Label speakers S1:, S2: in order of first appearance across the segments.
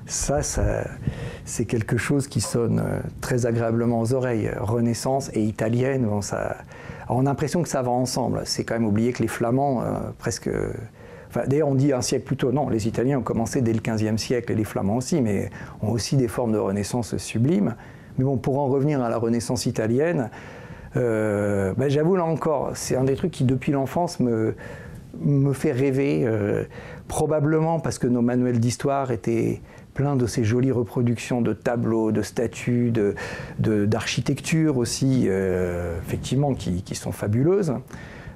S1: Ça, c'est quelque chose qui sonne très agréablement aux oreilles. Renaissance et italienne, bon, ça, on a l'impression que ça va ensemble. C'est quand même oublier que les Flamands, presque... Enfin, d'ailleurs, on dit un siècle plus tôt. Non, les Italiens ont commencé dès le XVe siècle, et les Flamands aussi, mais ont aussi des formes de Renaissance sublimes. Mais bon, pour en revenir à la Renaissance italienne, j'avoue, là encore, c'est un des trucs qui, depuis l'enfance, me fait rêver, probablement parce que nos manuels d'histoire étaient pleins de ces jolies reproductions de tableaux, de statues, d'architecture aussi, effectivement, qui sont fabuleuses.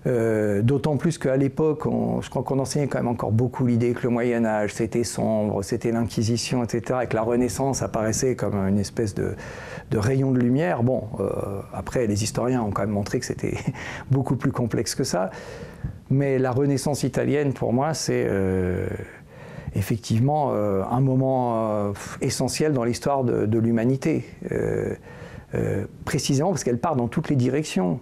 S1: D'autant plus qu'à l'époque, je crois qu'on enseignait quand même encore beaucoup l'idée que le Moyen-Âge, c'était sombre, c'était l'Inquisition, etc., et que la Renaissance apparaissait comme une espèce de rayon de lumière. Bon, après, les historiens ont quand même montré que c'était beaucoup plus complexe que ça. Mais la Renaissance italienne, pour moi, c'est effectivement un moment essentiel dans l'histoire de l'humanité. Précisément parce qu'elle part dans toutes les directions.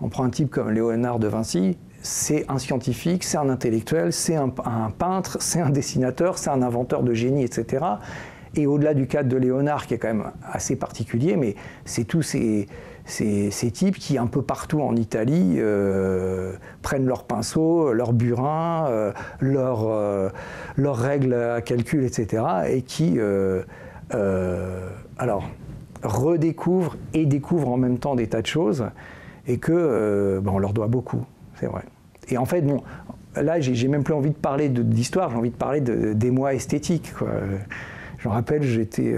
S1: On prend un type comme Léonard de Vinci, c'est un scientifique, c'est un intellectuel, c'est un peintre, c'est un dessinateur, c'est un inventeur de génie, etc. Et au-delà du cadre de Léonard, qui est quand même assez particulier, mais c'est tous ces types qui, un peu partout en Italie, prennent leur pinceau, leur burin, leurs règles à calcul, etc. et qui redécouvrent et découvrent en même temps des tas de choses, et on leur doit beaucoup, c'est vrai. Et en fait, bon, là, j'ai même plus envie de parler d'histoire, j'ai envie de parler d'émoi esthétique, quoi. Je me rappelle, j'étais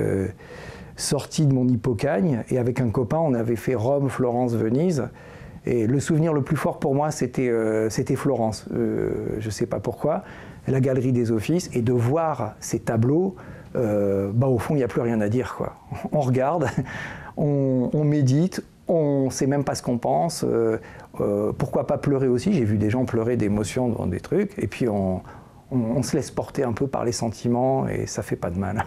S1: sorti de mon Hippocagne, et avec un copain, on avait fait Rome, Florence, Venise. Et le souvenir le plus fort pour moi, c'était Florence. Je ne sais pas pourquoi, la Galerie des Offices, et de voir ces tableaux, au fond, il n'y a plus rien à dire, quoi. On regarde, on médite, on ne sait même pas ce qu'on pense. Pourquoi pas pleurer aussi? J'ai vu des gens pleurer d'émotion devant des trucs, et puis on se laisse porter un peu par les sentiments, et ça ne fait pas de mal.